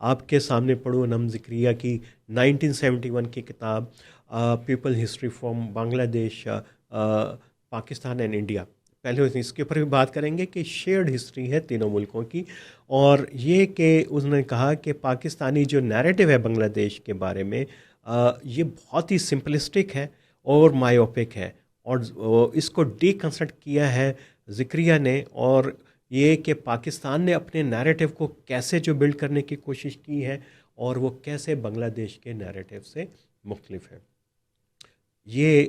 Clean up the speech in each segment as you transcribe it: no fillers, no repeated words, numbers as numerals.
آپ کے سامنے پڑھوں انم ذکریہ کی 1971 کی کتاب پیپل ہسٹری فرام بنگلہ دیش پاکستان اینڈ انڈیا. پہلے اس کے اوپر بھی بات کریں گے کہ شیئرڈ ہسٹری ہے تینوں ملکوں کی، اور یہ کہ اس نے کہا کہ پاکستانی جو نیریٹو ہے بنگلہ دیش کے بارے میں یہ بہت ہی سمپلسٹک ہے اور مائیوپک ہے، اور اس کو ڈی کنسٹرکٹ کیا ہے ذکریہ نے، اور یہ کہ پاکستان نے اپنے نیریٹو کو کیسے جو بلڈ کرنے کی کوشش کی ہے اور وہ کیسے بنگلہ دیش کے نیریٹو سے مختلف ہے. یہ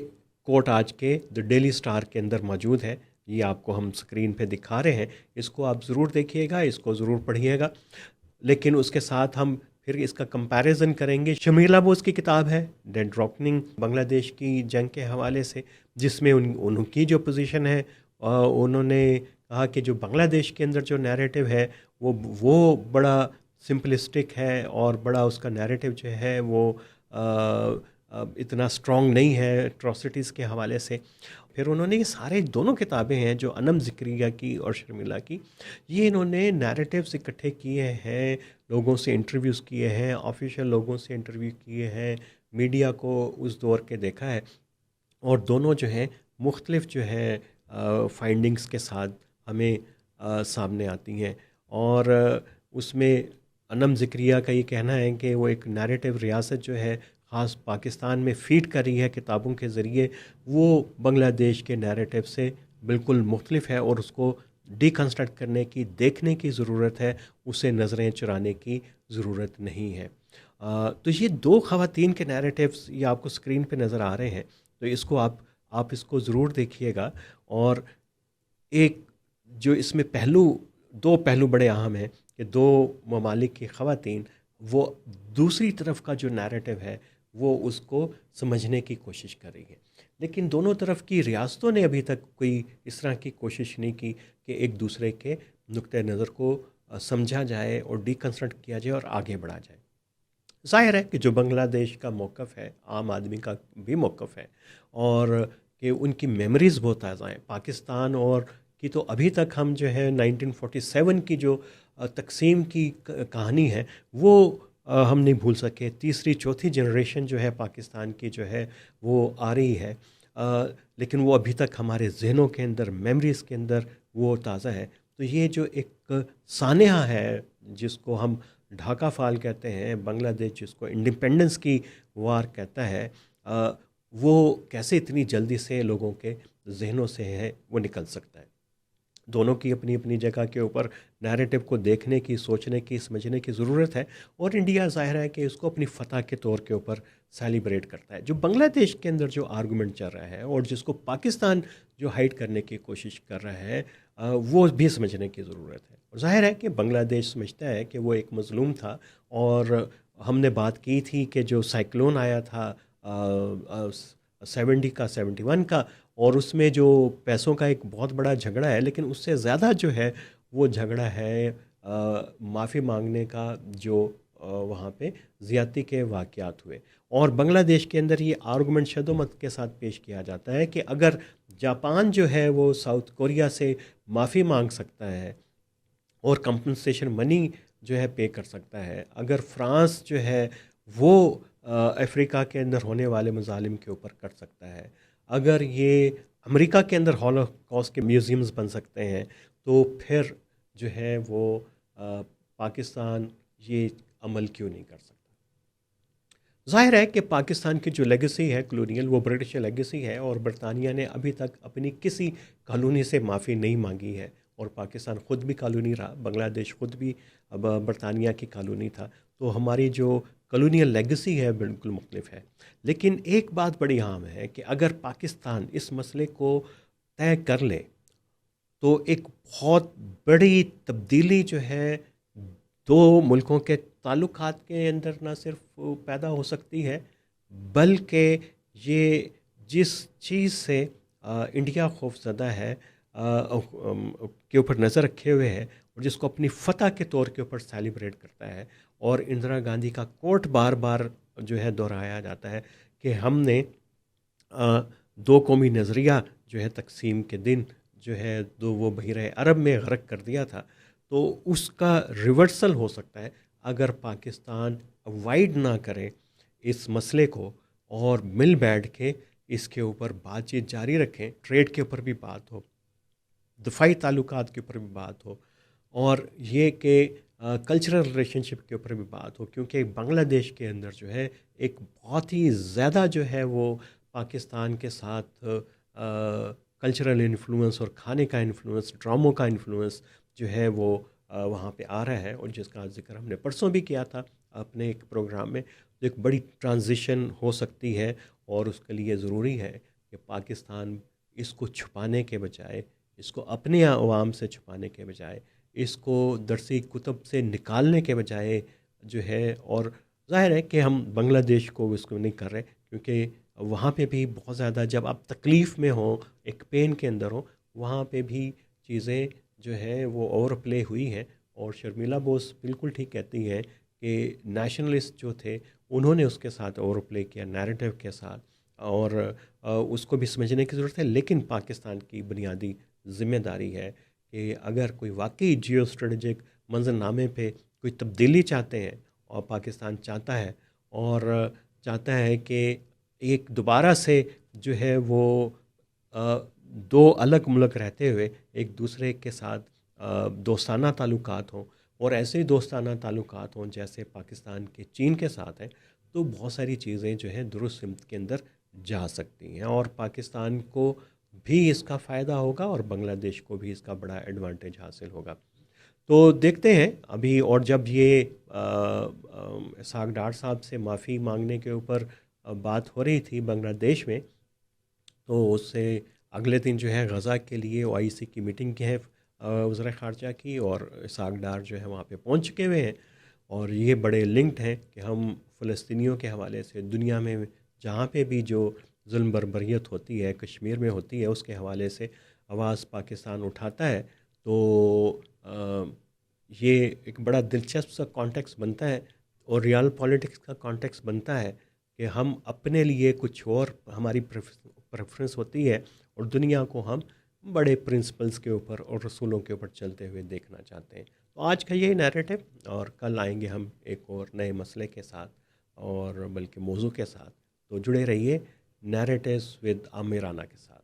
کوٹ آج کے دی ڈیلی اسٹار کے اندر موجود ہے، یہ آپ کو ہم اسکرین پہ دکھا رہے ہیں، اس کو آپ ضرور دیکھیے گا، اس کو ضرور پڑھیے گا. لیکن اس کے ساتھ ہم پھر اس کا کمپیریزن کریں گے. شمیلا بوس کی کتاب ہے ڈیڈ ڈراکننگ بنگلہ دیش کی جنگ کے حوالے سے، جس میں ان کی جو پوزیشن ہے، انہوں نے کہا کہ جو بنگلہ دیش کے اندر جو نیریٹو ہے وہ بڑا سمپلسٹک ہے، اور بڑا اس کا نیریٹو جو ہے وہ اتنا اسٹرانگ نہیں ہے ایٹراسٹیز کے حوالے سے. پھر انہوں نے یہ سارے دونوں کتابیں ہیں جو انم ذکریہ کی اور شرمیلا کی، یہ انہوں نے نیریٹیوز اکٹھے کیے ہیں، لوگوں سے انٹرویوز کیے ہیں، آفیشیل لوگوں سے انٹرویو کیے ہیں، میڈیا کو اس دور کے دیکھا ہے، اور دونوں جو ہیں مختلف جو ہے فائنڈنگز کے ساتھ ہمیں سامنے آتی ہیں. اور اس میں انم ذکریہ کا یہ کہنا ہے کہ وہ ایک نیریٹو ریاست جو ہے خاص پاکستان میں فیڈ کر رہی ہے کتابوں کے ذریعے، وہ بنگلہ دیش کے نیریٹو سے بالکل مختلف ہے، اور اس کو ڈی کنسٹرکٹ کرنے کی، دیکھنے کی ضرورت ہے، اسے نظریں چرانے کی ضرورت نہیں ہے. تو یہ دو خواتین کے نیریٹیوز یہ آپ کو اسکرین پہ نظر آ رہے ہیں، تو اس کو آپ اس کو ضرور دیکھیے گا. اور ایک جو اس میں دو پہلو بڑے اہم ہیں کہ دو ممالک کی خواتین وہ دوسری طرف کا جو نیریٹو ہے وہ اس کو سمجھنے کی کوشش کر رہی ہے، لیکن دونوں طرف کی ریاستوں نے ابھی تک کوئی اس طرح کی کوشش نہیں کی کہ ایک دوسرے کے نقطہ نظر کو سمجھا جائے اور ڈی کنسٹرکٹ کیا جائے اور آگے بڑھا جائے. ظاہر ہے کہ جو بنگلہ دیش کا موقف ہے، عام آدمی کا بھی موقف ہے، اور کہ ان کی میموریز بہت تازہ ہیں. پاکستان اور کی تو ابھی تک ہم جو ہے 1947 کی جو تقسیم کی کہانی ہے وہ ہم نہیں بھول سکے. تیسری چوتھی جنریشن جو ہے پاکستان کی جو ہے وہ آ رہی ہے، لیکن وہ ابھی تک ہمارے ذہنوں کے اندر، میموریز کے اندر وہ تازہ ہے. تو یہ جو ایک سانحہ ہے جس کو ہم ڈھاکہ فال کہتے ہیں، بنگلہ دیش جس کو انڈیپینڈنس کی وار کہتا ہے، وہ کیسے اتنی جلدی سے لوگوں کے ذہنوں سے ہے وہ نکل سکتا ہے. دونوں کی اپنی اپنی جگہ کے اوپر نیریٹو کو دیکھنے کی، سوچنے کی، سمجھنے کی ضرورت ہے، اور انڈیا ظاہر ہے کہ اس کو اپنی فتح کے طور کے اوپر سیلیبریٹ کرتا ہے. جو بنگلہ دیش کے اندر جو آرگومنٹ چل رہا ہے اور جس کو پاکستان جو ہائڈ کرنے کی کوشش کر رہا ہے، وہ بھی سمجھنے کی ضرورت ہے. اور ظاہر ہے کہ بنگلہ دیش سمجھتا ہے کہ وہ ایک مظلوم تھا، اور ہم نے بات کی تھی کہ جو سائیکلون آیا تھا 71 کا، اور اس میں جو پیسوں کا ایک بہت بڑا جھگڑا ہے، لیکن اس سے زیادہ جو ہے وہ جھگڑا ہے معافی مانگنے کا، جو وہاں پہ زیادتی کے واقعات ہوئے. اور بنگلہ دیش کے اندر یہ آرگومنٹ شد و مت کے ساتھ پیش کیا جاتا ہے کہ اگر جاپان جو ہے وہ ساؤتھ کوریا سے معافی مانگ سکتا ہے اور کمپنسیشن منی جو ہے پے کر سکتا ہے، اگر فرانس جو ہے وہ افریقہ کے اندر ہونے والے مظالم کے اوپر کر سکتا ہے، اگر یہ امریکہ کے اندر ہولوکاسٹ کے میوزیمز بن سکتے ہیں، تو پھر جو ہے وہ پاکستان یہ عمل کیوں نہیں کر سکتا. ظاہر ہے کہ پاکستان کی جو لیگیسی ہے کلونیل، وہ برٹش لیگیسی ہے، اور برطانیہ نے ابھی تک اپنی کسی کالونی سے معافی نہیں مانگی ہے، اور پاکستان خود بھی کالونی رہا، بنگلہ دیش خود بھی برطانیہ کی کالونی تھا. تو ہماری جو کلونیل لیگیسی ہے بالکل مختلف ہے. لیکن ایک بات بڑی اہم ہے کہ اگر پاکستان اس مسئلے کو طے کر لے تو ایک بہت بڑی تبدیلی جو ہے دو ملکوں کے تعلقات کے اندر نہ صرف پیدا ہو سکتی ہے، بلکہ یہ جس چیز سے انڈیا خوف زدہ ہے، کے اوپر نظر رکھے ہوئے ہے، اور جس کو اپنی فتح کے طور کے اوپر سیلیبریٹ کرتا ہے. اور اندرا گاندھی کا کوٹ بار بار جو ہے دہرایا جاتا ہے کہ ہم نے دو قومی نظریہ جو ہے تقسیم کے دن جو ہے وہ بحیرہ عرب میں غرق کر دیا تھا. تو اس کا ریورسل ہو سکتا ہے اگر پاکستان اوائڈ نہ کرے اس مسئلے کو اور مل بیٹھ کے اس کے اوپر بات چیت جاری رکھیں، ٹریڈ کے اوپر بھی بات ہو، دفاعی تعلقات کے اوپر بھی بات ہو، اور یہ کہ کلچرل ریلیشن شپ کے اوپر بھی بات ہو، کیونکہ بنگلہ دیش کے اندر جو ہے ایک بہت ہی زیادہ جو ہے وہ پاکستان کے ساتھ کلچرل انفلوئنس اور کھانے کا انفلوئنس، ڈراموں کا انفلوئنس جو ہے وہ وہاں پہ آ رہا ہے، اور جس کا ذکر ہم نے پرسوں بھی کیا تھا اپنے ایک پروگرام میں. تو ایک بڑی ٹرانزیشن ہو سکتی ہے، اور اس کے لیے ضروری ہے کہ پاکستان اس کو چھپانے کے بجائے، اس کو اپنے عوام سے چھپانے کے بجائے، اس کو درسی کتب سے نکالنے کے بجائے جو ہے، اور ظاہر ہے کہ ہم بنگلہ دیش کو اس کو نہیں کر رہے، کیونکہ وہاں پہ بھی بہت زیادہ جب آپ تکلیف میں ہوں، ایک پین کے اندر ہوں، وہاں پہ بھی چیزیں جو ہے وہ اوور پلے ہوئی ہیں. اور شرمیلا بوس بالکل ٹھیک کہتی ہیں کہ نیشنلسٹ جو تھے انہوں نے اس کے ساتھ اوور پلے کیا نیریٹو کے ساتھ، اور اس کو بھی سمجھنے کی ضرورت ہے. لیکن پاکستان کی بنیادی ذمہ داری ہے کہ اگر کوئی واقعی جیو اسٹریٹجک منظرنامے پہ کوئی تبدیلی چاہتے ہیں، اور پاکستان چاہتا ہے، اور چاہتا ہے کہ ایک دوبارہ سے جو ہے وہ دو الگ ملک رہتے ہوئے ایک دوسرے کے ساتھ دوستانہ تعلقات ہوں، اور ایسے ہی دوستانہ تعلقات ہوں جیسے پاکستان کے چین کے ساتھ ہیں، تو بہت ساری چیزیں جو ہیں درست سمت کے اندر جا سکتی ہیں، اور پاکستان کو بھی اس کا فائدہ ہوگا، اور بنگلہ دیش کو بھی اس کا بڑا ایڈوانٹیج حاصل ہوگا. تو دیکھتے ہیں ابھی. اور جب یہ اسحاق ڈار صاحب سے معافی مانگنے کے اوپر بات ہو رہی تھی بنگلہ دیش میں، تو اس سے اگلے دن جو ہے غزہ کے لیے او آئی سی کی میٹنگ کی ہے وزیر خارجہ کی، اور اسحاق ڈار جو ہے وہاں پہ پہنچ چکے ہوئے ہیں. اور یہ بڑے لنکڈ ہیں کہ ہم فلسطینیوں کے حوالے سے دنیا میں جہاں پہ بھی جو ظلم بربریت ہوتی ہے، کشمیر میں ہوتی ہے، اس کے حوالے سے آواز پاکستان اٹھاتا ہے. تو یہ ایک بڑا دلچسپ سا کانٹیکس بنتا ہے، اور ریال پالیٹکس کا کانٹیکس بنتا ہے کہ ہم اپنے لیے کچھ اور ہماری پریفرنس ہوتی ہے، اور دنیا کو ہم بڑے پرنسپلز کے اوپر اور رسولوں کے اوپر چلتے ہوئے دیکھنا چاہتے ہیں. تو آج کا یہی نیریٹو، اور کل آئیں گے ہم ایک اور نئے مسئلے کے ساتھ، اور بلکہ موضوع کے ساتھ. تو جڑے رہیے نیریٹوز ود عامر رانا کے ساتھ.